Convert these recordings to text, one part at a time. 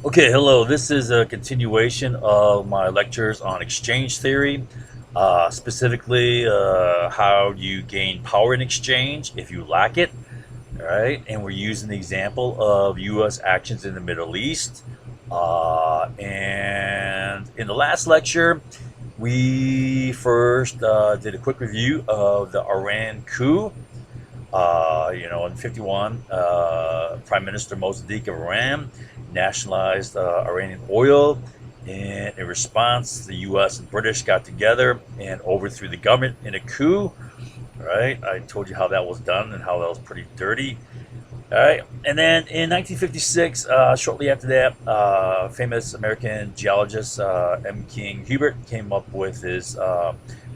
Okay, hello. This is a continuation of my lectures on exchange theory, specifically how you gain power in exchange if you lack it. All right, and we're using the example of U.S. actions in the Middle East. And in the last lecture, we first did a quick review of the Iran coup. In 51, Prime Minister Mossadegh of Iran nationalized Iranian oil. And in response, the U.S. and British got together and overthrew the government in a coup. Right? I told you how that was done and how that was pretty dirty. All right. And then in 1956, shortly after that, famous American geologist M. King Hubert came up with his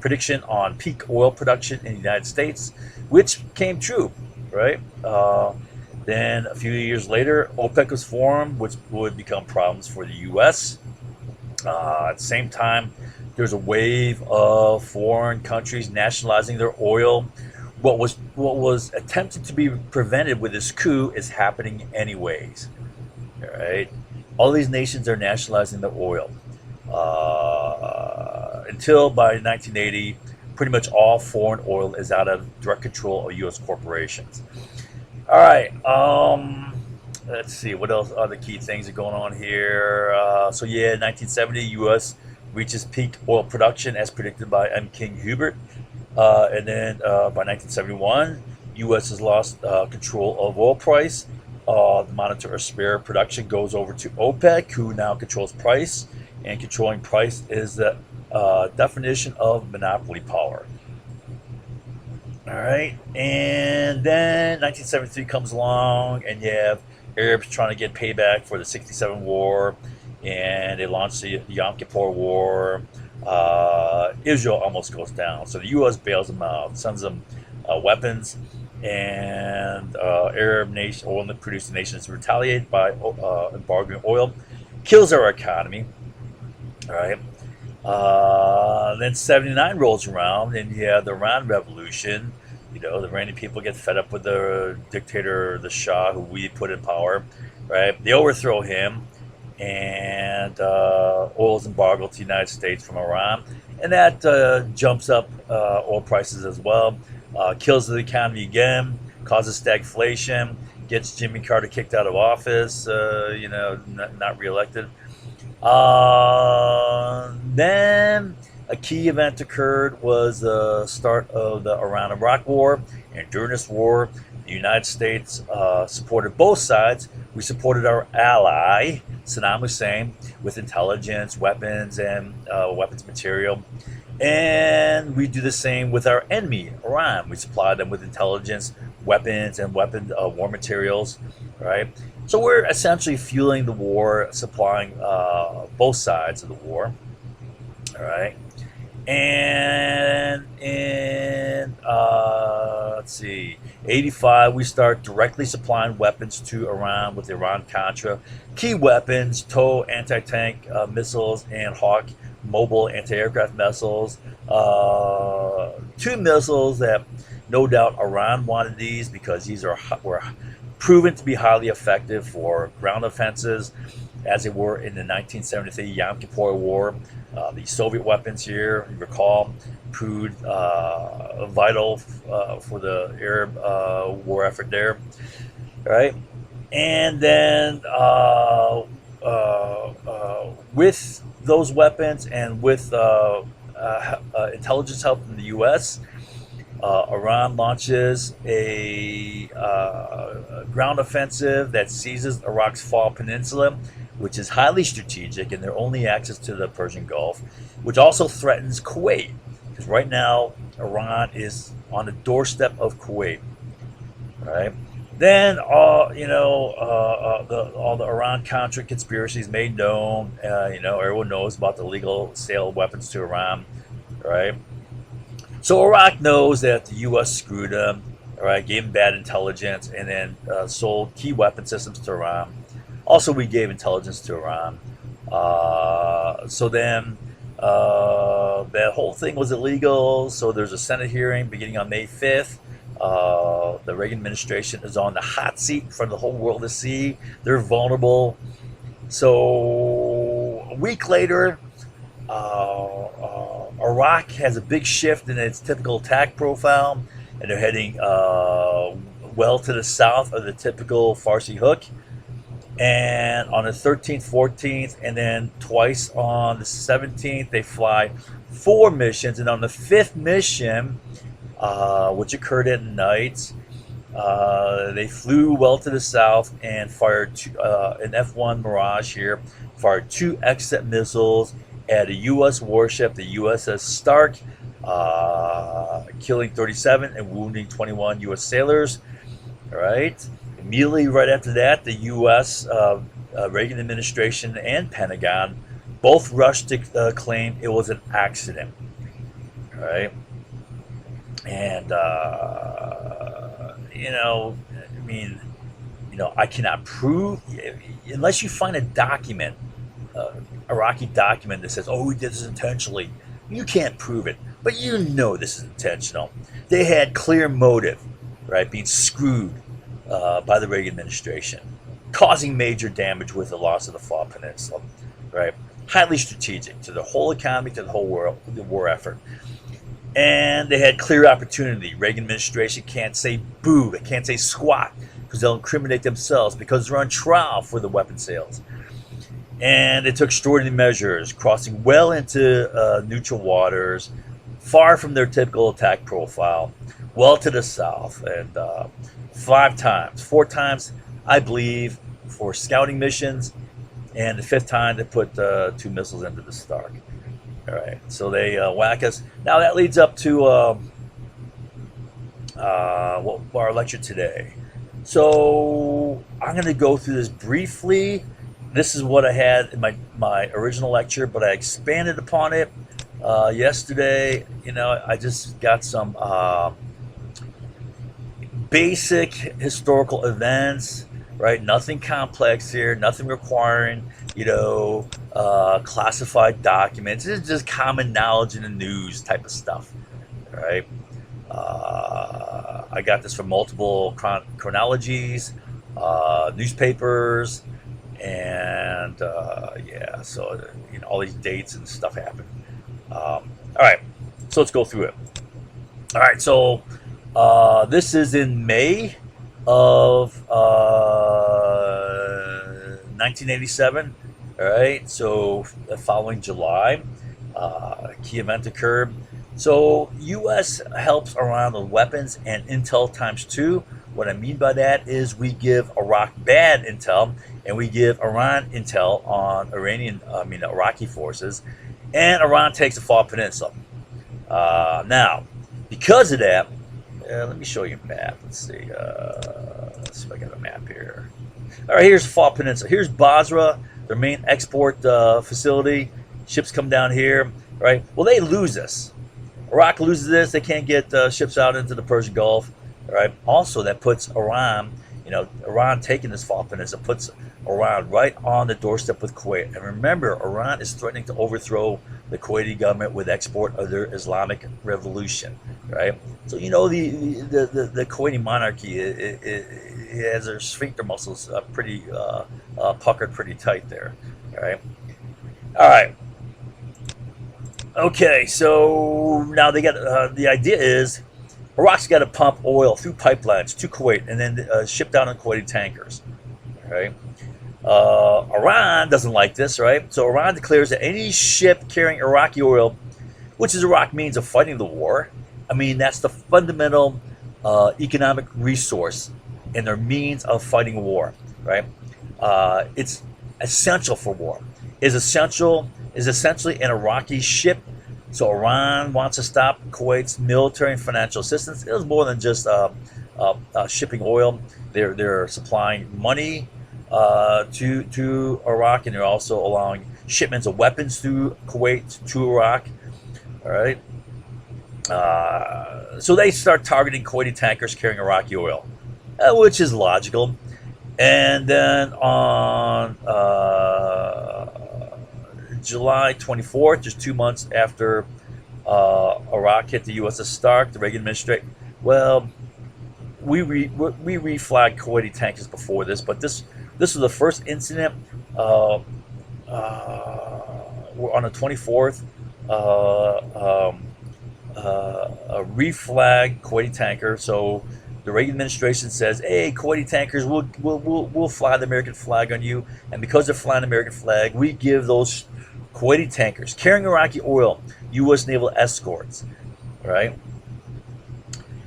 prediction on peak oil production in the United States, which came true, right? Then a few years later, OPEC was formed, which would become problems for the U.S. At the same time, there's a wave of foreign countries nationalizing their oil. What was attempted to be prevented with this coup is happening anyways. All right, all these nations are nationalizing their oil until by 1980, pretty much all foreign oil is out of direct control of U.S. corporations. All right. Let's see what else. Other key things are going on here. So yeah, 1970, U.S. reaches peak oil production as predicted by M. King Hubert, and then by 1971, U.S. has lost control of oil price. The monitor of spare production goes over to OPEC, who now controls price, and controlling price is the definition of monopoly power. All right, and then 1973 comes along, and you have Arabs trying to get payback for the '67 war, and they launch the Yom Kippur War. Israel almost goes down, so the U.S. bails them out, sends them weapons, and Arab nation, oil-producing nations retaliate by embargoing oil, kills our economy. All right. Then '79 rolls around, and you have the Iran Revolution. The Iranian people get fed up with the dictator, the Shah, who we put in power. Right? They overthrow him, and oil is embargoed to the United States from Iran, and that jumps up oil prices as well. Kills the economy again, causes stagflation, gets Jimmy Carter kicked out of office. Not reelected. Then a key event occurred was the start of the Iran-Iraq War, and during this war, the United States supported both sides. We supported our ally, Saddam Hussein, with intelligence, weapons, and weapons material. And we do the same with our enemy, Iran. We supply them with intelligence, weapons, and war materials, right? So we're essentially fueling the war, supplying both sides of the war, all right? And in let's see, '85, we start directly supplying weapons to Iran with Iran Contra, key weapons, TOW anti-tank missiles, and Hawk mobile anti-aircraft missiles. Two missiles that no doubt Iran wanted these because these were proven to be highly effective for ground offenses, as they were in the 1973 Yom Kippur War. The Soviet weapons here, you recall, proved vital for the Arab war effort there, right? And then with those weapons and with intelligence help from the U.S., Iran launches a ground offensive that seizes Iraq's Fall Peninsula, which is highly strategic and their only access to the Persian Gulf, which also threatens Kuwait, because right now Iran is on the doorstep of Kuwait. Right? Then all the Iran Contra conspiracies made known. Everyone knows about the legal sale of weapons to Iran, right? So Iraq knows that the U.S. screwed them, all right, gave them bad intelligence, and then sold key weapon systems to Iran. Also, we gave intelligence to Iran. So then that whole thing was illegal. So there's a Senate hearing beginning on May 5th. The Reagan administration is on the hot seat for the whole world to see. They're vulnerable. So a week later, Iraq has a big shift in its typical attack profile, and they're heading well to the south of the typical Farsi hook. And on the 13th, 14th, and then twice on the 17th, they fly 4 missions. And on the fifth mission, which occurred at night, they flew well to the south and fired an F-1 Mirage here, fired 2 exit missiles at a U.S. warship, the USS Stark, killing 37 and wounding 21 U.S. sailors. All right. Immediately right after that, the U.S. Reagan administration and Pentagon both rushed to claim it was an accident. All right. And, I mean, I cannot prove, unless you find a document, Iraqi document that says, oh, we did this intentionally. You can't prove it, but this is intentional. They had clear motive, right, being screwed by the Reagan administration, causing major damage with the loss of the Fall Peninsula, right? Highly strategic to the whole economy, to the whole world, the war effort. And they had clear opportunity. Reagan administration can't say boo, they can't say squat, because they'll incriminate themselves, because they're on trial for the weapon sales. And they took extraordinary measures, crossing well into neutral waters, far from their typical attack profile, well to the south, and 4 times, I believe, for scouting missions, and the 5th time they put 2 missiles into the Stark. All right, so they whack us. Now that leads up to our lecture today. So I'm going to go through this briefly. This is what I had in my original lecture, but I expanded upon it yesterday. I just got some basic historical events, right? Nothing complex here, nothing requiring, classified documents. It's just common knowledge in the news type of stuff, right? I got this from multiple chronologies, newspapers, and so all these dates and stuff happen. All right, so let's go through it. All right, so this is in May of 1987. All right, so the following July, key event occurred. So U.S. helps Iran with weapons and intel times 2. What I mean by that is we give Iraq bad intel, and we give Iran intel on Iraqi forces, and Iran takes the Fall Peninsula. Now, because of that, let me show you a map. Let's see. Let's see if I got a map here. All right, here's the Fall Peninsula. Here's Basra, their main export facility. Ships come down here, right? Well, they lose this. Iraq loses this. They can't get ships out into the Persian Gulf, right? Also, that puts Iran, Iran taking this Fall Peninsula puts Iran right on the doorstep with Kuwait. And remember, Iran is threatening to overthrow the Kuwaiti government with export of their Islamic revolution, right? So the Kuwaiti monarchy it has their sphincter muscles pretty puckered pretty tight there, right? All right. Okay, so now they got the idea is Iraq's got to pump oil through pipelines to Kuwait and then ship down on Kuwaiti tankers, right? Iran doesn't like this, right? So Iran declares that any ship carrying Iraqi oil, which is Iraq's means of fighting the war, that's the fundamental economic resource and their means of fighting war, right? It's essential for war. Is essentially an Iraqi ship. So Iran wants to stop Kuwait's military and financial assistance. It was more than just shipping oil. They're supplying money to Iraq, and they're also allowing shipments of weapons through Kuwait to Iraq. All right. So they start targeting Kuwaiti tankers carrying Iraqi oil, which is logical. And then on July 24th, just 2 months after Iraq hit the USS Stark, the Reagan administration, we reflagged Kuwaiti tankers before this, but this was the first incident Uh, on the 24th, a reflag Kuwaiti tanker. So the Reagan administration says, "Hey, Kuwaiti tankers, we'll fly the American flag on you." And because they're flying the American flag, we give those Kuwaiti tankers carrying Iraqi oil U.S. naval escorts. Right.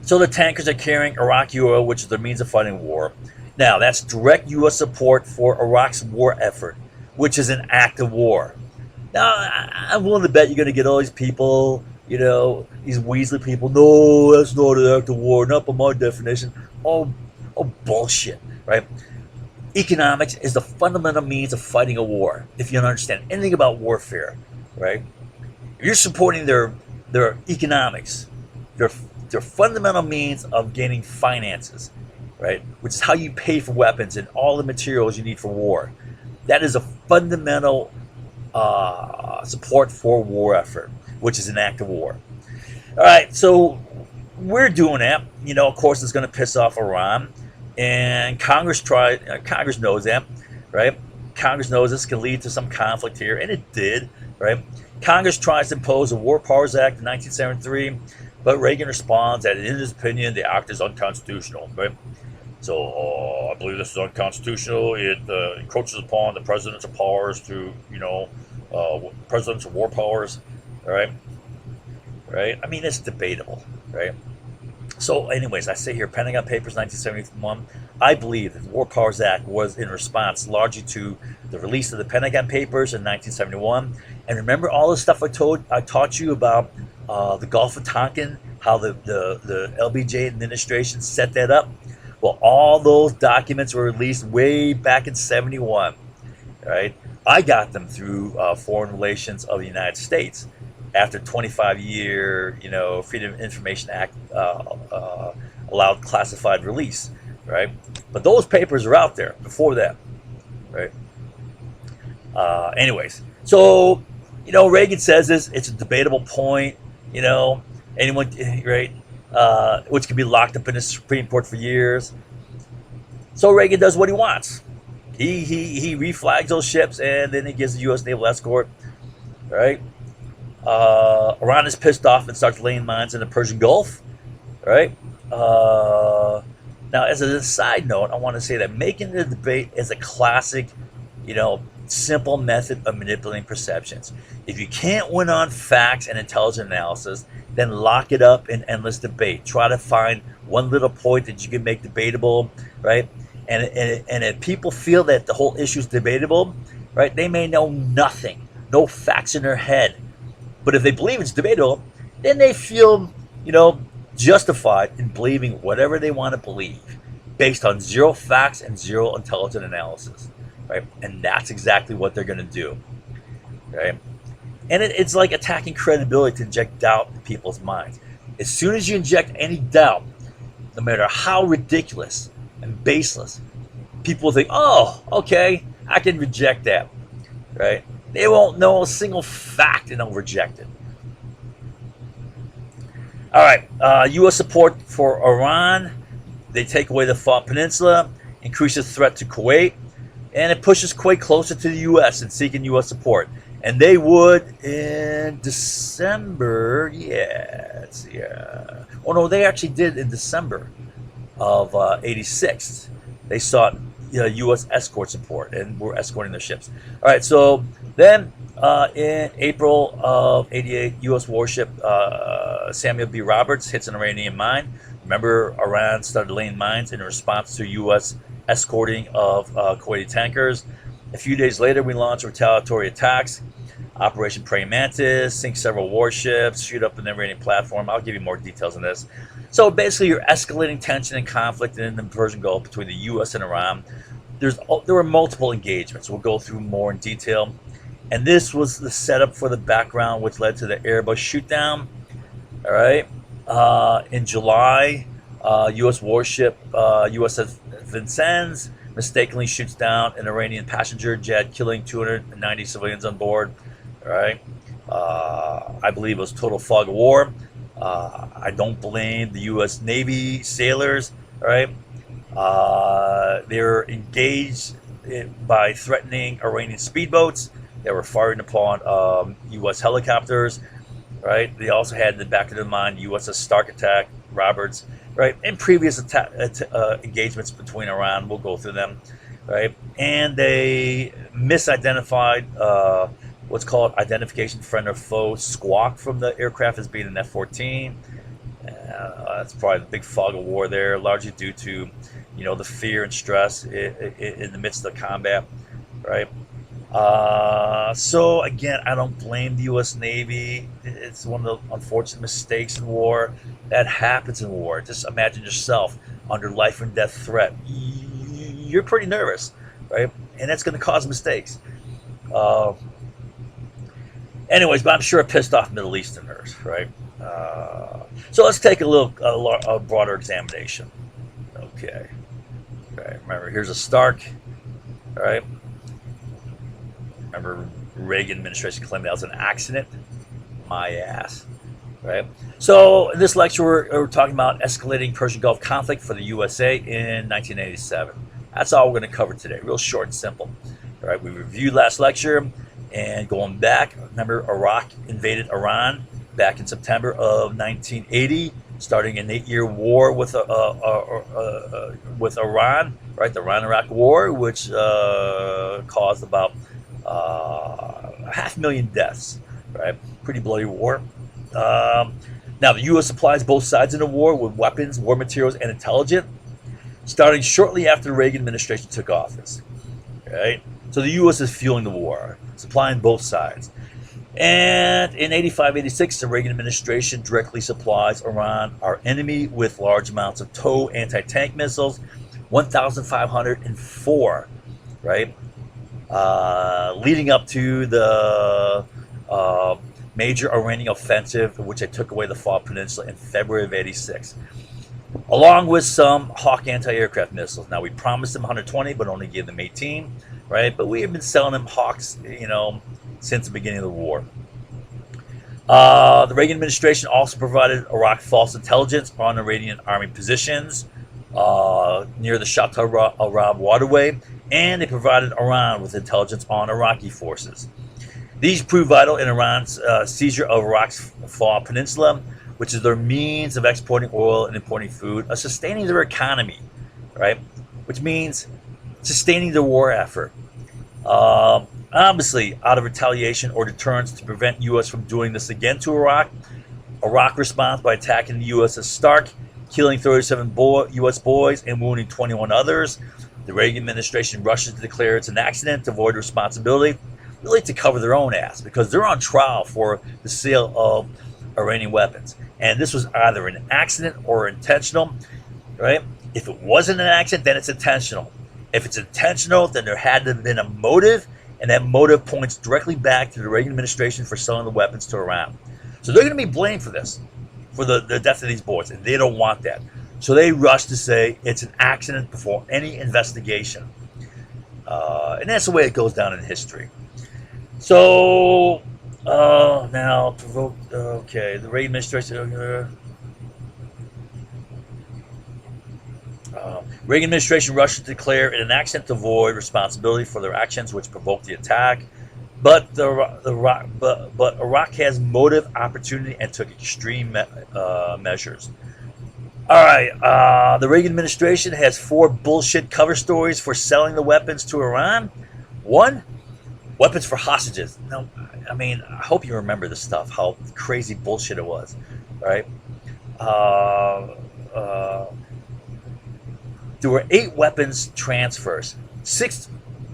So the tankers are carrying Iraqi oil, which is their means of fighting war. Now that's direct U.S. support for Iraq's war effort, which is an act of war. Now, I'm willing to bet you're going to get all these people, these Weasley people. No, that's not an act of war, not by my definition. Oh, oh, bullshit, right? Economics is the fundamental means of fighting a war. If you don't understand anything about warfare, right? If you're supporting their economics, their their fundamental means of gaining finances, right? Which is how you pay for weapons and all the materials you need for war. That is a fundamental support for war effort, which is an act of war. All right, so we're doing that. Of course, it's going to piss off Iran, and Congress knows that, right? Congress knows this can lead to some conflict here, and it did, right? Congress tries to impose a War Powers Act in 1973, but Reagan responds that, in his opinion, the act is unconstitutional, right? So I believe this is unconstitutional. It encroaches upon the president's powers to, president's war powers, right? Right? I mean, it's debatable, right? So, anyways, I say here, Pentagon Papers, 1971. I believe that the War Powers Act was in response largely to the release of the Pentagon Papers in 1971. And remember all the stuff I taught you about the Gulf of Tonkin, how the LBJ administration set that up. Well, all those documents were released way back in 71, right? I got them through Foreign Relations of the United States after 25-year, Freedom of Information Act allowed classified release, right? But those papers are out there before that, right? Anyways, so, Reagan says this, it's a debatable point, anyone, right? Which can be locked up in the Supreme Court for years. So Reagan does what he wants. He reflags those ships, and then he gives the U.S. naval escort, right? Iran is pissed off and starts laying mines in the Persian Gulf, right? Now, as a side note, I want to say that making the debate is a classic, simple method of manipulating perceptions. If you can't win on facts and intelligent analysis, then lock it up in endless debate. Try to find one little point that you can make debatable, right? And if people feel that the whole issue is debatable, right, they may know nothing, no facts in their head. But if they believe it's debatable, then they feel, justified in believing whatever they want to believe based on zero facts and zero intelligent analysis, right? And that's exactly what they're going to do, right? And it's like attacking credibility to inject doubt in people's minds. As soon as you inject any doubt, no matter how ridiculous and baseless, people think, oh, okay, I can reject that, right? They won't know a single fact and they'll reject it. All right, U.S. support for Iran. They take away the Fault Peninsula, increases threat to Kuwait, and it pushes Kuwait closer to the U.S. and seeking U.S. support. And they would in December, Oh no, they actually did in December of '86. They sought U.S. escort support and were escorting their ships. All right, so then in April of '88, U.S. warship Samuel B. Roberts hits an Iranian mine. Remember, Iran started laying mines in response to U.S. escorting of Kuwaiti tankers. A few days later, we launched retaliatory attacks. Operation Praying Mantis, sink several warships, shoot up an Iranian platform. I'll give you more details on this. So basically, you're escalating tension and conflict in the Persian Gulf between the U.S. and Iran. There were multiple engagements. We'll go through more in detail. And this was the setup for the background, which led to the Airbus shootdown. All right. In July, U.S. warship USS Vincennes mistakenly shoots down an Iranian passenger jet, killing 290 civilians on board. All right. I believe it was total fog of war. I don't blame the U.S. Navy sailors. All right. They're engaged by threatening Iranian speedboats that were firing upon U.S. helicopters. Right? They also had in the back of their mind USS Stark attack, Roberts, right? And previous engagements between Iran. We'll go through them, right? And they misidentified what's called identification friend or foe squawk from the aircraft as being an F-14. That's probably the big fog of war there, largely due to, the fear and stress in the midst of combat, right? So again, I don't blame the U.S. Navy. It's one of the unfortunate mistakes in war that happens in war. Just imagine yourself under life and death threat. You're pretty nervous, right? And that's going to cause mistakes. Anyways, but I'm sure it pissed off Middle Easterners, right? So let's take a broader examination. Okay. Right. Remember, here's a Stark. All right. Remember, Reagan administration claimed that was an accident. My ass. Right. So in this lecture, we're talking about escalating Persian Gulf conflict for the USA in 1987. That's all we're going to cover today. Real short and simple. All right. We reviewed last lecture, and going back, remember, Iraq invaded Iran back in September of 1980, starting an 8-year war with Iran, right? The Iran-Iraq War, which caused about 500,000 deaths, right? Pretty bloody war. Now, the U.S. supplies both sides in the war with weapons, war materials, and intelligence, starting shortly after the Reagan administration took office, right? So the U.S. is fueling the war, supplying both sides. And in 85-86, the Reagan administration directly supplies Iran, our enemy, with large amounts of TOW anti-tank missiles, 1,504, right? Leading up to the major Iranian offensive, which they took away the Fall Peninsula in February of 86, along with some Hawk anti-aircraft missiles. Now, we promised them 120, but only gave them 18, right? But we have been selling them Hawks, since the beginning of the war. The Reagan administration also provided Iraq false intelligence on Iranian army positions near the Shatt al-Arab waterway, and they provided Iran with intelligence on Iraqi forces. These proved vital in Iran's seizure of Iraq's Fall Peninsula, which is their means of exporting oil and importing food, sustaining their economy, right? Which means sustaining the war effort. Obviously, out of retaliation or deterrence to prevent U.S. from doing this again to Iraq, Iraq responds by attacking the USS Stark, killing 37 U.S. boys and wounding 21 others. The Reagan administration rushes to declare it's an accident to avoid responsibility, really to cover their own ass, because they're on trial for the sale of Iranian weapons. And this was either an accident or intentional, right? If it wasn't an accident, then it's intentional. If it's intentional, then there had to have been a motive, and that motive points directly back to the Reagan administration for selling the weapons to Iran. So they're going to be blamed for this, for the death of these boys, and they don't want that. So they rush to say it's an accident before any investigation. And that's the way it goes down in history. So, now, okay, the Reagan administration... Reagan administration rushed to declare it an accident to avoid responsibility for their actions which provoked the attack, but Iraq has motive, opportunity, and took extreme measures. All right, the Reagan administration has 4 bullshit cover stories for selling the weapons to Iran. 1, weapons for hostages. Now, I mean, I hope you remember this stuff, how crazy bullshit it was, right? There were 8 weapons transfers, 6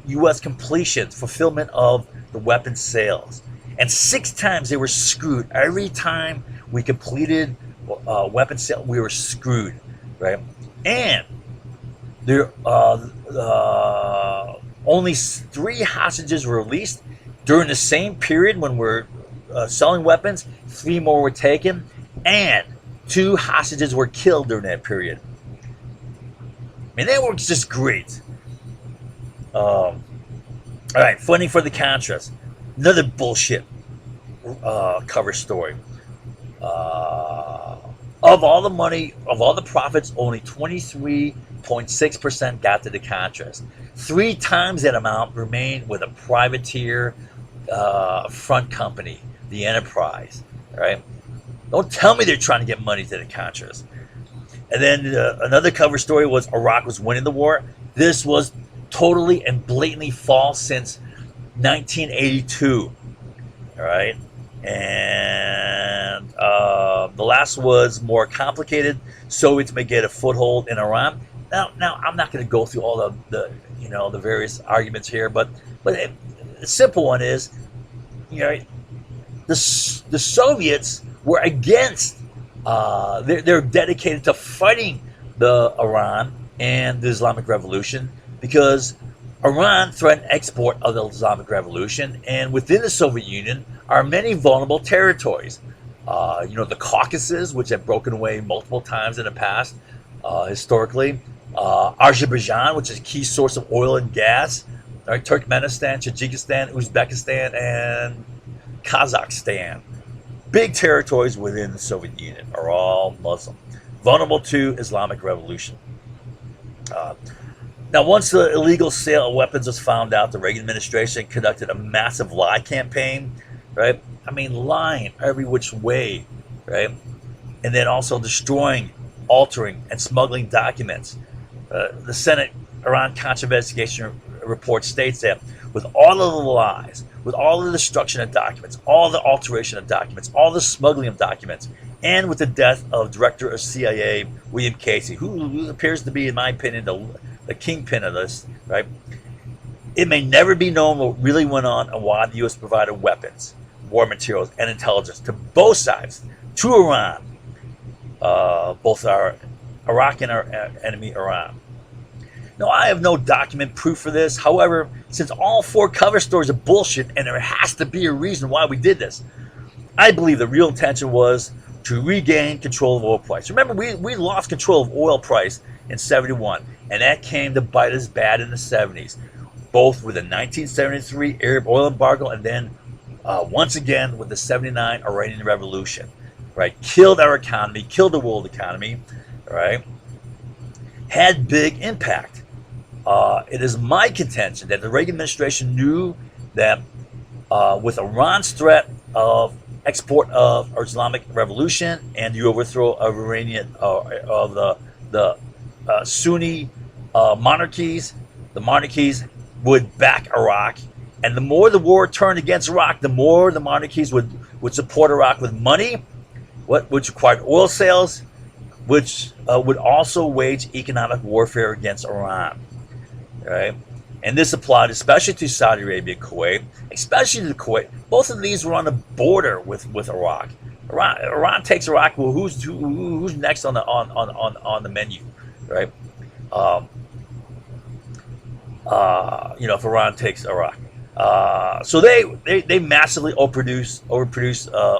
U.S. completions, fulfillment of the weapons sales, and 6 times they were screwed. Every time we completed weapons sale, we were screwed, right? And there only 3 hostages were released during the same period when we're selling weapons. 3 more were taken, and 2 hostages were killed during that period. I mean, that works just great. All right, funding for the Contras. Another bullshit cover story. Of all the money, of all the profits, only 23 0.6% got to the Contras. 3 times that amount remained with a privateer front company, the Enterprise. Right? Don't tell me they're trying to get money to the Contras. And then another cover story was Iraq was winning the war. This was totally and blatantly false since 1982. All right. And the last was more complicated. Soviets may get a foothold in Iran. Now I'm not going to go through all the various arguments here, but the simple one is, the Soviets were against. They're dedicated to fighting the Iran and the Islamic Revolution because Iran threatened export of the Islamic Revolution, and within the Soviet Union are many vulnerable territories. The Caucasus, which have broken away multiple times in the past, historically. Azerbaijan, which is a key source of oil and gas. Right? Turkmenistan, Tajikistan, Uzbekistan, and Kazakhstan. Big territories within the Soviet Union are all Muslim, vulnerable to Islamic Revolution. Now, once the illegal sale of weapons was found out, the Reagan administration conducted a massive lie campaign, right? I mean, lying every which way, right? And then also destroying, altering, and smuggling documents. The Senate Iran-Contra investigation report states that with all of the lies, with all the destruction of documents, all the alteration of documents, all the smuggling of documents, and with the death of Director of CIA William Casey, who appears to be, in my opinion, the kingpin of this, right? It may never be known what really went on and why the U.S. provided weapons, war materials, and intelligence to both sides, to Iran, both our Iraq and our enemy Iran. Now, I have no document proof for this. However, since all 4 cover stories are bullshit and there has to be a reason why we did this, I believe the real intention was to regain control of oil price. Remember, we lost control of oil price in 71, and that came to bite us bad in the 70s, both with the 1973 Arab oil embargo and then once again with the 79 Iranian Revolution. Right? Killed our economy, killed the world economy, right? Had big impact. It is my contention that the Reagan administration knew that with Iran's threat of export of Islamic Revolution and the overthrow of Iranian of the Sunni monarchies, the monarchies would back Iraq, and the more the war turned against Iraq, the more the monarchies would support Iraq with money, which required oil sales, which would also wage economic warfare against Iran. Right? And this applied especially to Saudi Arabia and Kuwait, especially to Kuwait. Both of these were on the border with Iraq. Iran takes Iraq. Well, who's next on the menu, right? If Iran takes Iraq, so they massively overproduce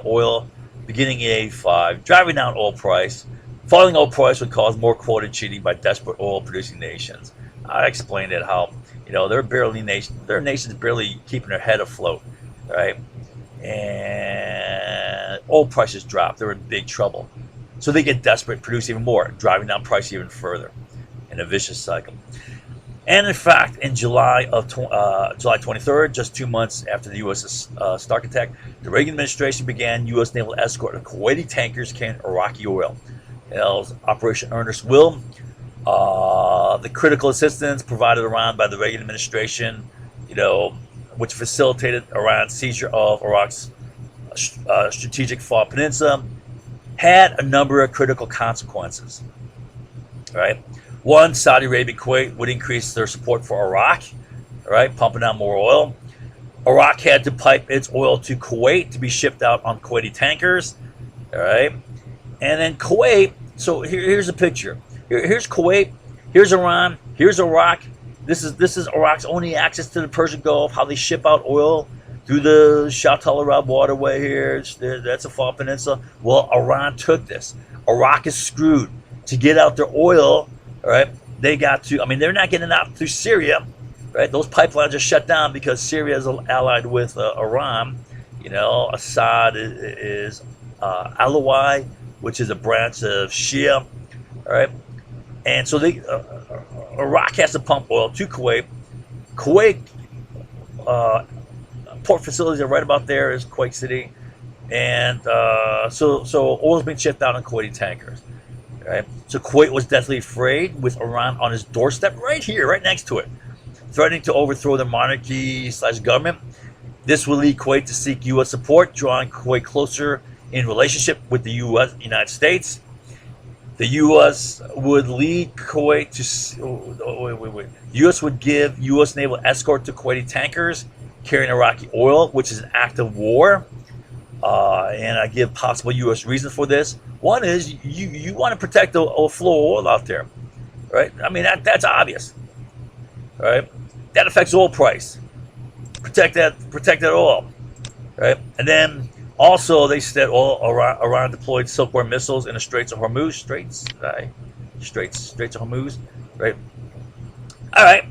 oil beginning in '85, driving down oil price. Falling oil price would cause more quota cheating by desperate oil-producing nations. I explained it how their nations barely keeping their head afloat, right? And oil prices drop. They're in big trouble, so they get desperate, produce even more, driving down price even further, in a vicious cycle. And in fact, in July 23rd, just 2 months after the U.S. Stark attack, the Reagan administration began U.S. naval escort of Kuwaiti tankers carrying Iraqi oil. It was Operation Earnest Will. The critical assistance provided Iran by the Reagan administration, which facilitated Iran's seizure of Iraq's strategic Faw Peninsula, had a number of critical consequences. Right? One, Saudi Arabia and Kuwait would increase their support for Iraq, right, pumping out more oil. Iraq had to pipe its oil to Kuwait to be shipped out on Kuwaiti tankers, all right? And then Kuwait, so here's a picture. Here's Kuwait, here's Iran, here's Iraq. This is Iraq's only access to the Persian Gulf, how they ship out oil through the Shatt al-Arab waterway here. That's a Faw Peninsula. Well, Iran took this. Iraq is screwed. To get out their oil, all right, they got to, they're not getting out through Syria, right? Those pipelines are shut down because Syria is allied with Iran. Assad is Alawite, which is a branch of Shia, all right? And so Iraq has to pump oil to Kuwait. Kuwait port facilities are right about there is Kuwait City, and so oil's being shipped out on Kuwaiti tankers. Right? So Kuwait was deathly afraid with Iran on his doorstep right here, right next to it, threatening to overthrow the monarchy/government. This will lead Kuwait to seek U.S. support, drawing Kuwait closer in relationship with the United States. The U.S. would lead Kuwait to. U.S. would give U.S. naval escort to Kuwaiti tankers carrying Iraqi oil, which is an act of war. And I give possible U.S. reasons for this. One is you want to protect the flow of oil out there, right? I mean that's obvious, right? That affects oil price. Protect that oil, right? And then also they said Iran deployed Silkworm missiles in the Straits of Hormuz. Straits of Hormuz, right? All right,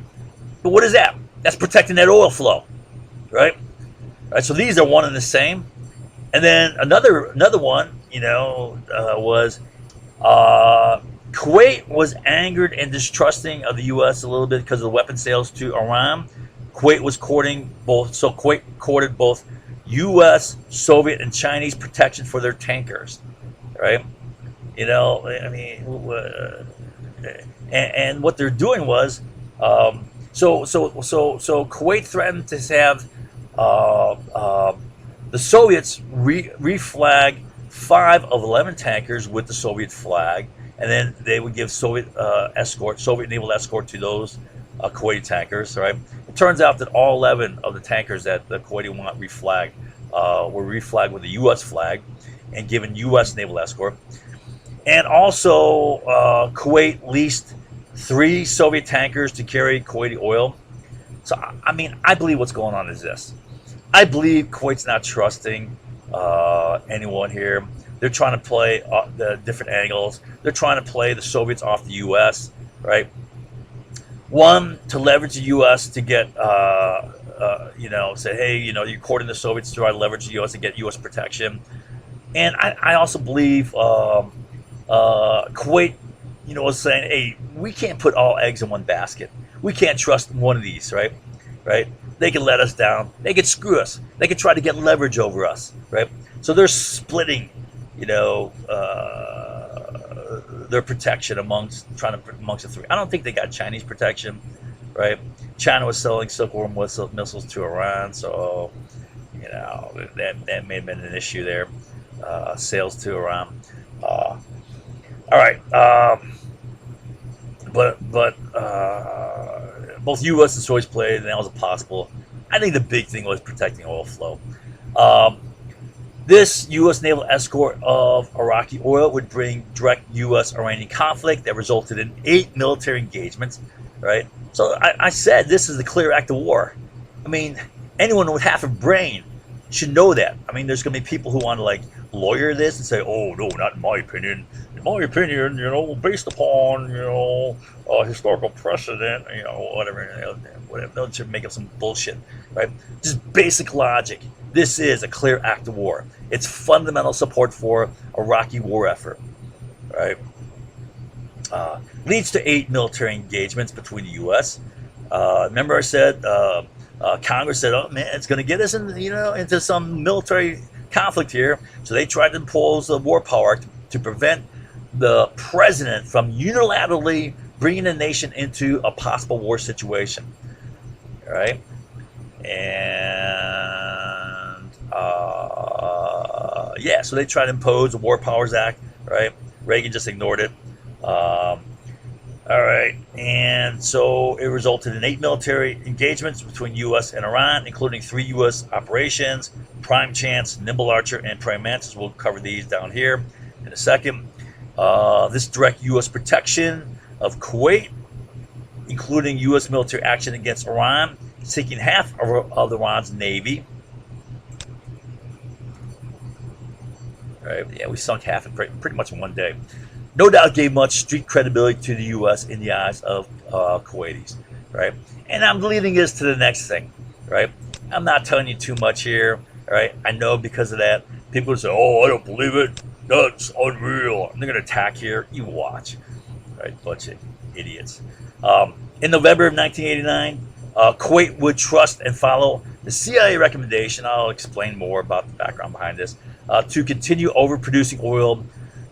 but what is that? That's protecting that oil flow, right? All right. So these are one and the same. And then another one, was Kuwait was angered and distrusting of the U.S. a little bit because of the weapon sales to Iran. Kuwait was courting both, so Kuwait courted both U.S., Soviet, and Chinese protection for their tankers, right? And what they're doing was, so Kuwait threatened to have the Soviets reflag 5 of 11 tankers with the Soviet flag, and then they would give Soviet naval escort to those Kuwaiti tankers. Right? It turns out that all 11 of the tankers that the Kuwaiti want reflagged were reflagged with the U.S. flag and given U.S. naval escort. And also, Kuwait leased 3 Soviet tankers to carry Kuwaiti oil. So, I mean, I believe what's going on is this. I believe Kuwait's not trusting anyone here. They're trying to play the different angles. They're trying to play the Soviets off the U.S., right? One, to leverage the U.S. to get, say, hey, you're courting the Soviets to try to leverage the U.S. to get U.S. protection. And I also believe Kuwait, was saying, hey, we can't put all eggs in one basket. We can't trust one of these, right? Right? They can let us down. They can screw us. They can try to get leverage over us, right? So they're splitting, their protection amongst the 3. I don't think they got Chinese protection, right? China was selling Silkworm missiles to Iran, so that may have been an issue there. Sales to Iran. All right, but both U.S. and Soviets played, and that was possible. I think the big thing was protecting oil flow. This U.S. naval escort of Iraqi oil would bring direct U.S.-Iranian conflict that resulted in 8 military engagements, right? So I said this is a clear act of war. I mean, anyone with half a brain should know that. I mean, there's going to be people who want to lawyer this and say, oh, no, not in my opinion. In my opinion, based upon, historical precedent, whatever, They'll just make up some bullshit, right? Just basic logic. This is a clear act of war. It's fundamental support for Iraqi war effort, right? Leads to 8 military engagements between the U.S. Remember I said Congress said, oh, man, it's going to get us into some military conflict here. So they tried to impose the war power act to prevent the president from unilaterally bringing the nation into a possible war situation. All right? And so they tried to impose the War Powers Act, right? Reagan just ignored it. All right, and so it resulted in 8 military engagements between U.S. and Iran, including 3 U.S. operations, Prime Chance, Nimble Archer, and Prime Mantis. We'll cover these down here in a second. This direct U.S. protection of Kuwait, including U.S. military action against Iran, sinking half of Iran's navy. All right, yeah, we sunk half in pretty much in one day. No doubt gave much street credibility to the U.S. in the eyes of Kuwaitis, right? And I'm leading this to the next thing, right? I'm not telling you too much here, all right? I know because of that, people say, oh, I don't believe it. That's unreal. And they're going to attack here. You watch. right? Bunch of idiots. In November of 1989, Kuwait would trust and follow the CIA recommendation. I'll explain more about the background behind this. To continue overproducing oil,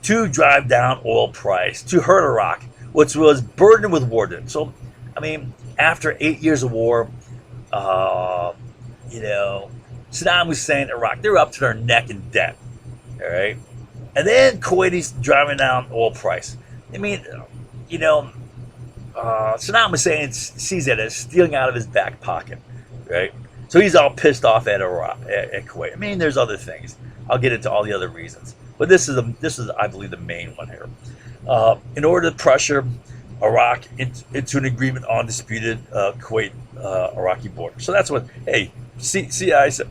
to drive down oil price, to hurt Iraq, which was burdened with war debt. So, I mean, after 8 years of war, uh, you know, Saddam Hussein, Iraq, they're up to their neck in debt. All right. And then Kuwaitis driving down oil price. I mean, you know, Saddam Hussein sees that as stealing out of his back pocket, right? So he's all pissed off at Iraq, at Kuwait. I mean, there's other things. I'll get into all the other reasons, but this is I believe the main one here. In order to pressure Iraq into an agreement on disputed Kuwait Iraqi border. So that's what. Hey, CIA said,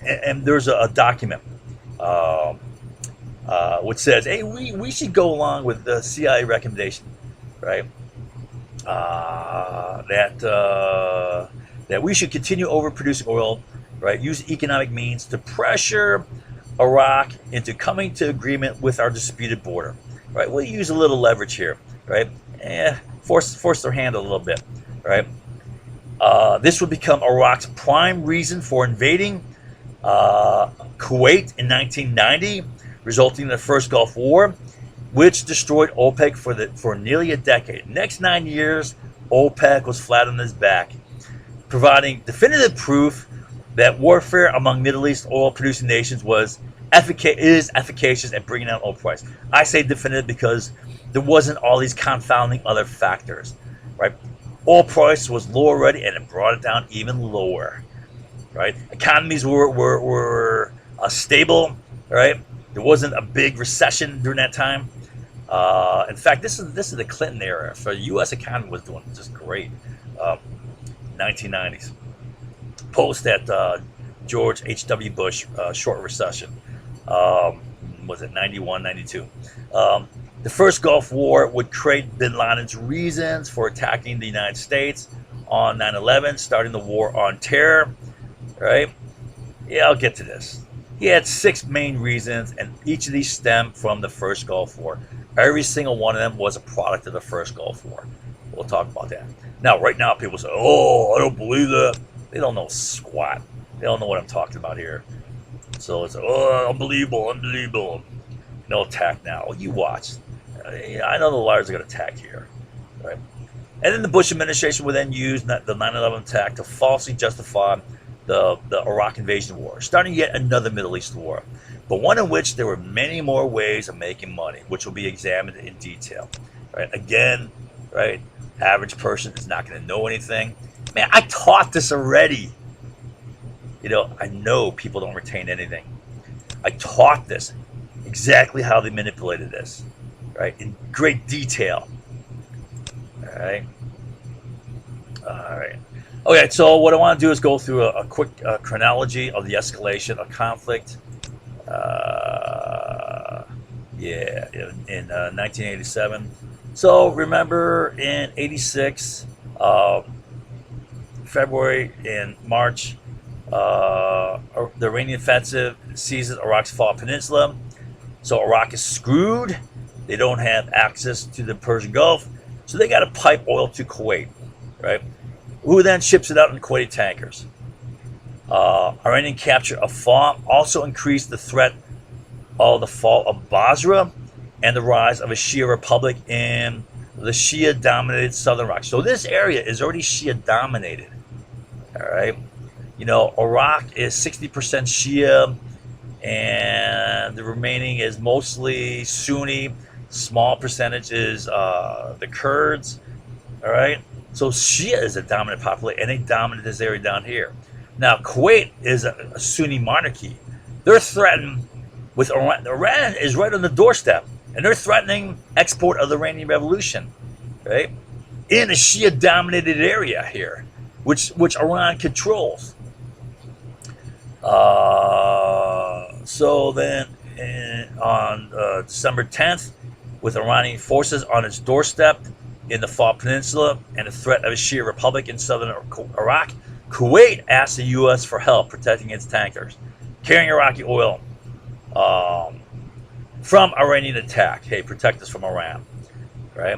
and there's a document. Which says, hey, we should go along with the CIA recommendation, right? That we should continue overproducing oil, right? Use economic means to pressure Iraq into coming to agreement with our disputed border, right? We'll use a little leverage here, right? Force their hand a little bit, right? This would become Iraq's prime reason for invading Kuwait in 1990, resulting in the first Gulf War, which destroyed OPEC for nearly a decade. Next 9 years, OPEC was flat on his back, providing definitive proof that warfare among Middle East oil-producing nations is efficacious at bringing down oil price. I say definitive because there wasn't all these confounding other factors, right? Oil price was low already, and it brought it down even lower, right? Economies were stable, right? There wasn't a big recession during that time. In fact, this is the Clinton era. So the U.S. economy was doing just great. 1990s, post that George H.W. Bush short recession. Was it 91, 92? The first Gulf War would create bin Laden's reasons for attacking the United States on 9/11, starting the war on terror. Right? Yeah, I'll get to this. He had 6 main reasons, and each of these stemmed from the first Gulf War. Every single one of them was a product of the first Gulf War. We'll talk about that. Now, right now, people say, oh, I don't believe that. They don't know squat. They don't know what I'm talking about here. So it's, oh, unbelievable. No attack now. Well, you watch. I know the liars are going to attack here. Right? And then the Bush administration would then use the 9/11 attack to falsely justify the Iraq invasion war, starting yet another Middle East war, but one in which there were many more ways of making money, which will be examined in detail. Right? Again, right? Average person is not going to know anything. Man, I taught this already. You know, I know people don't retain anything. I taught this, exactly how they manipulated this, right? In great detail. All right. Okay, so what I want to do is go through a quick chronology of the escalation of conflict. In 1987. So remember, in '86, February and March, the Iranian offensive seizes Iraq's Fall Peninsula. So Iraq is screwed. They don't have access to the Persian Gulf, so they got to pipe oil to Kuwait, right? Who then ships it out in Kuwaiti tankers. Iranian capture of Fall also increased the threat of the fall of Basra and the rise of a Shia republic in the Shia-dominated southern Iraq. So this area is already Shia-dominated, all right? You know, Iraq is 60% Shia, and the remaining is mostly Sunni. Small percentage is the Kurds, all right? So Shia is a dominant population, and they dominate this area down here. Now, Kuwait is a Sunni monarchy. They're threatened with Iran. Iran is right on the doorstep, and they're threatening export of the Iranian Revolution, right? In a Shia-dominated area here, which Iran controls. So then on December 10th, with Iranian forces on its doorstep in the Fall Peninsula and the threat of a Shia republic in southern Iraq, Kuwait asked the U.S. for help protecting its tankers, carrying Iraqi oil from Iranian attack. Hey, protect us from Iran, right?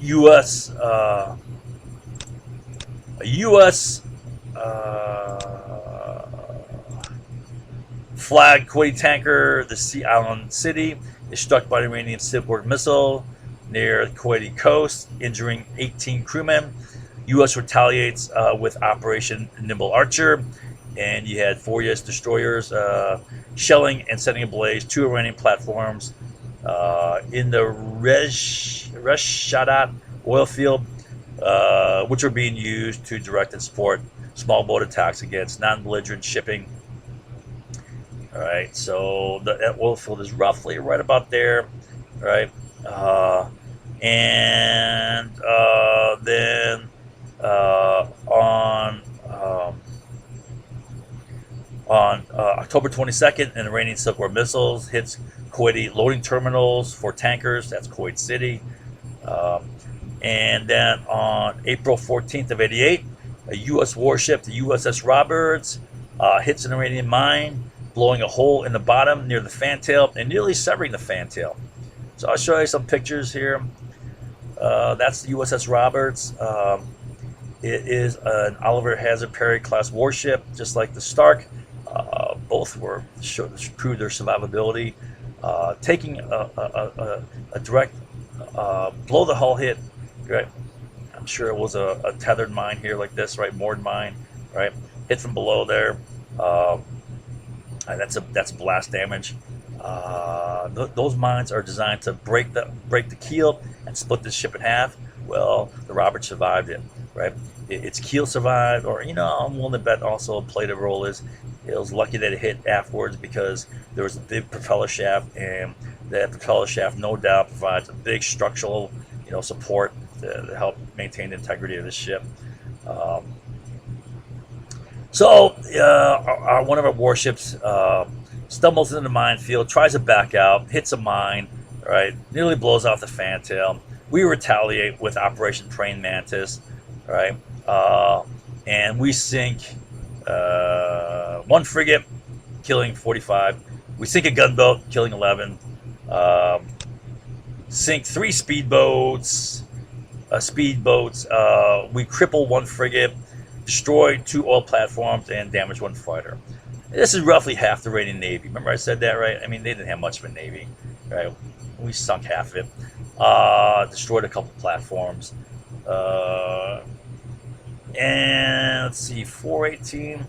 U.S. A U.S. Uh, flag Kuwaiti tanker, the Sea Island City, is struck by an Iranian shipboard missile near the Kuwaiti coast, injuring 18 crewmen. U.S. retaliates with Operation Nimble Archer, and you had four U.S. destroyers shelling and setting ablaze two Iranian platforms in the Reshadat oil field, which are being used to direct and support small boat attacks against non-belligerent shipping. All right, so the oil field is roughly right about there, right? Uh, and then on October 22nd, an Iranian Silkworm missiles hits Kuwaiti loading terminals for tankers. That's Kuwait City. Um, and then on April 14th of '88, a U.S. warship, the USS Roberts, hits an Iranian mine, blowing a hole in the bottom near the fantail and nearly severing the fantail. So I'll show you some pictures here. That's the USS Roberts. It is an Oliver Hazard Perry class warship, just like the Stark. Both were proved their survivability. Taking a direct blow the hull hit, right? I'm sure it was a tethered mine here, like this, right? Moored mine, right? Hit from below there. That's blast damage. Those mines are designed to break the keel and split the ship in half. Well, the Robert survived it, right? Its keel survived, or I'm willing to bet also played a role. Is it was lucky that it hit afterwards because there was a big propeller shaft, and that propeller shaft no doubt provides a big structural support to help maintain the integrity of the ship. Um, so one of our warships stumbles into the minefield, tries to back out, hits a mine, right? Nearly blows off the fantail. We retaliate with Operation Praying Mantis, right? And we sink one frigate, killing 45. We sink a gunboat, killing 11. Sink three speedboats. We cripple one frigate, destroy two oil platforms, and damage one fighter. This is roughly half the Iranian Navy. Remember I said that, right? I mean, they didn't have much of a Navy, right? We sunk half of it. Destroyed a couple platforms. And let's see, 418.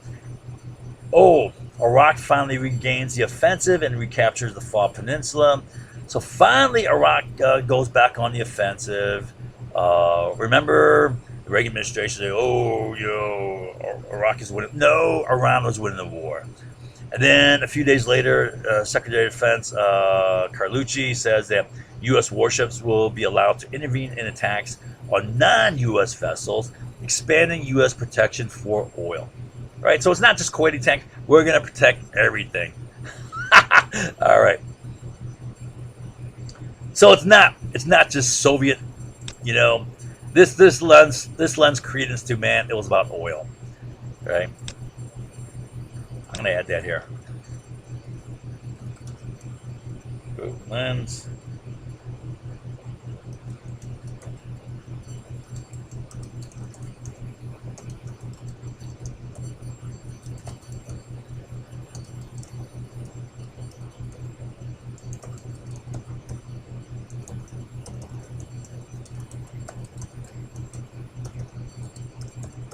Oh, Iraq finally regains the offensive and recaptures the Fall Peninsula. So finally, Iraq goes back on the offensive. Remember, the Reagan administration said, Iraq is winning. No, Iran was winning the war. And then a few days later, Secretary of Defense Carlucci says that U.S. warships will be allowed to intervene in attacks on non-U.S. vessels, expanding U.S. protection for oil. Right, so it's not just Kuwaiti tank. We're going to protect everything. All right. So it's not just Soviet. This lends credence to, man, it was about oil. Right. I'm going to add that here. Lens.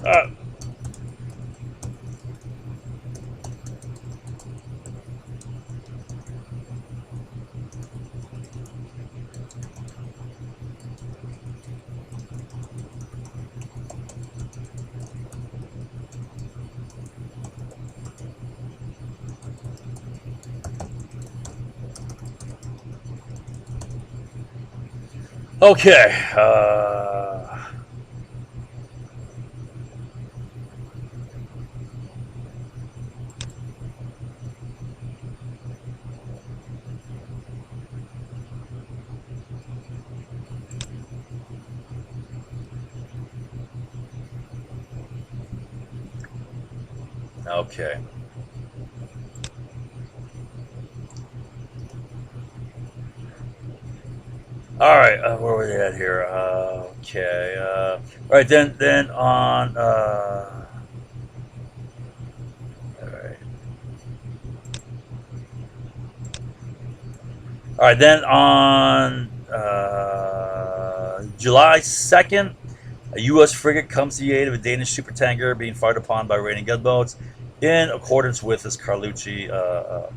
Uh, okay. Okay. All All right, where were they at here? Okay. All right, then on. All right. All right, then on July 2nd, a U.S. frigate comes to the aid of a Danish supertanker being fired upon by raiding gunboats in accordance with this Carlucci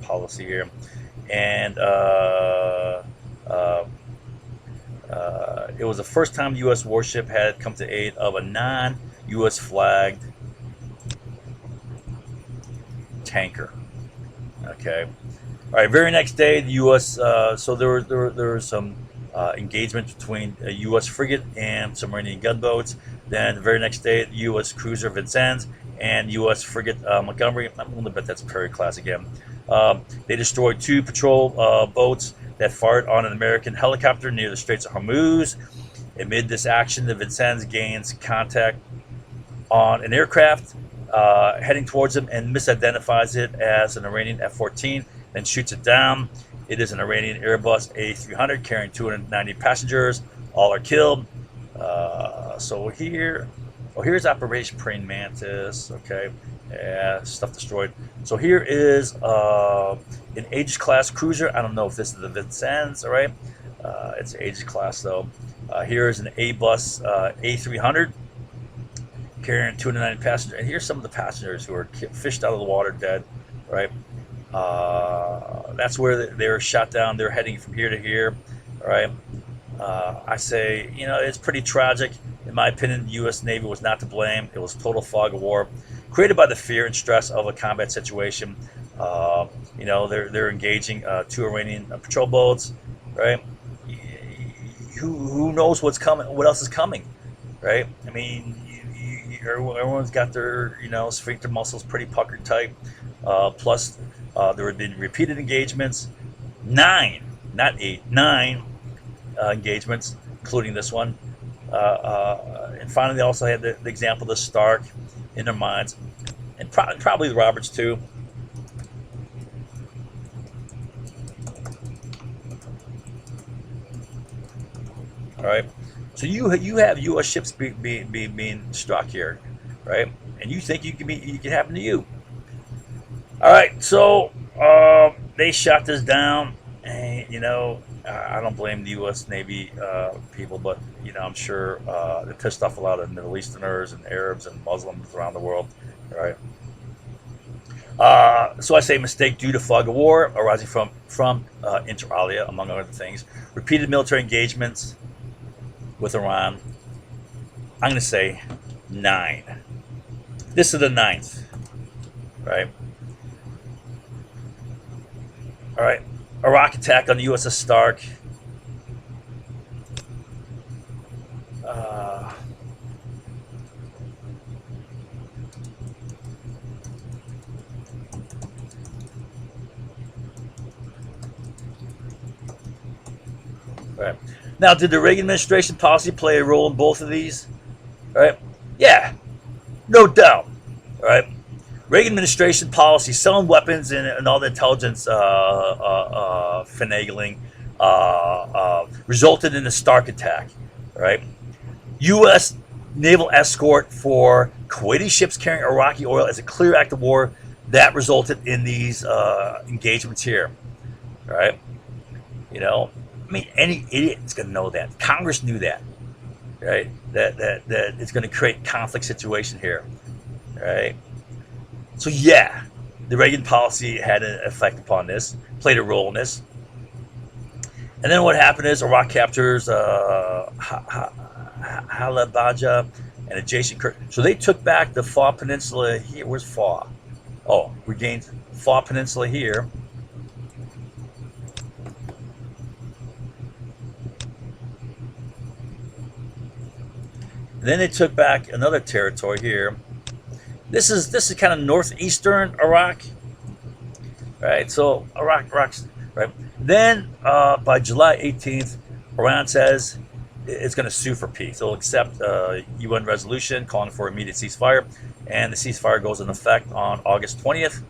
policy here. And uh, it was the first time the U.S. warship had come to aid of a non-U.S. flagged tanker. Okay. All right. Very next day, the U.S. So there was some engagement between a U.S. frigate and some Iranian gunboats. Then the very next day, the U.S. cruiser Vincennes and U.S. frigate Montgomery. I'm going to bet that's Perry class again. They destroyed two patrol boats that fired on an American helicopter near the Straits of Hormuz. Amid this action, the Vincennes gains contact on an aircraft heading towards him and misidentifies it as an Iranian F-14, then shoots it down. It is an Iranian Airbus A300 carrying 290 passengers. All are killed. Here's Operation Praying Mantis. Okay, yeah, stuff destroyed. So here is an Aegis class cruiser. I don't know if this is the Vincennes. All right, it's an Aegis class though. Here is an Airbus A300 carrying 290 passengers. And here's some of the passengers who are fished out of the water dead. Right. That's where they were shot down. They're heading from here to here. All right. I say, it's pretty tragic. In my opinion, the U.S. Navy was not to blame. It was total fog of war, created by the fear and stress of a combat situation. They're engaging two Iranian patrol boats, right? Who knows what's coming? What else is coming, right? I mean, everyone's got their sphincter muscles pretty puckered tight. Plus, there have been repeated engagements, 9, not 8, 9 engagements, including this one. And finally, they also had the example of the Stark in their minds, and probably the Roberts too. All right, so you have U.S. ships being struck here, right? And you think it can happen to you. All right, so they shot this down, and I don't blame the U.S. Navy people, but I'm sure they pissed off a lot of Middle Easterners and Arabs and Muslims around the world, right? So I say mistake due to fog of war arising from inter alia, among other things, repeated military engagements with Iran. I'm going to say 9. This is the 9th, right? All right, Iraq attack on the USS Stark. Right. Now, did the Reagan administration policy play a role in both of these? All right. Yeah, no doubt. All right. Reagan administration policy selling weapons and all the intelligence finagling resulted in the Stark attack. Right. U.S. naval escort for Kuwaiti ships carrying Iraqi oil as a clear act of war that resulted in these engagements here. Right. Any idiot's going to know that. Congress knew that, right? That it's going to create conflict situation here, right? So yeah, the Reagan policy had an effect upon this, played a role in this. And then what happened is Iraq captures Halabja and adjacent. So they took back the Fa Peninsula here. Where's Fa? Oh, regained Fa Peninsula here. Then they took back another territory here. This is kind of northeastern Iraq, right? So Iraq's right. Then by July 18th, Iran says it's going to sue for peace. It'll accept a UN resolution calling for immediate ceasefire, and the ceasefire goes into effect on August 20th,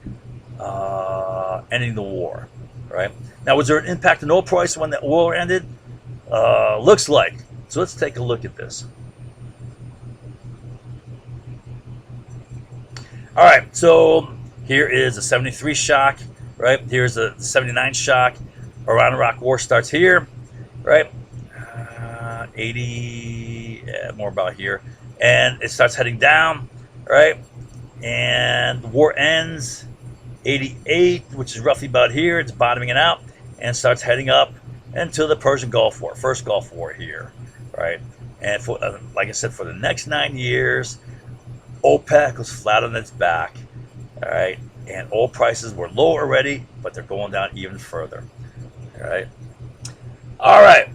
ending the war. Right now, was there an impact on oil price when the oil ended? looks like. So let's take a look at this. All right, so here is a 73 shock, right? Here's a 79 shock. Iran-Iraq war starts here, right? 80, yeah, more about here. And it starts heading down, right? And the war ends 88, which is roughly about here. It's bottoming it out and starts heading up until the Persian Gulf War, first Gulf War here, right? And for, like I said, for the next 9 years, OPEC was flat on its back, all right? And oil prices were low already, but they're going down even further, all right? All right,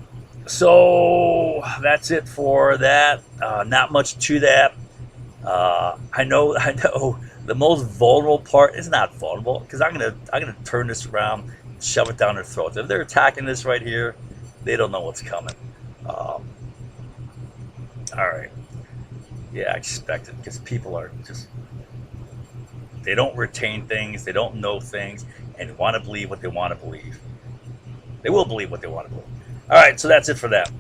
so that's it for that. Not much to that. I know the most vulnerable part is not vulnerable because I'm gonna turn this around, shove it down their throats. If they're attacking this right here, they don't know what's coming. All right. Yeah, I expect it because people are just, they don't retain things, they don't know things, and they want to believe what they want to believe. They will believe what they want to believe. All right, so that's it for that.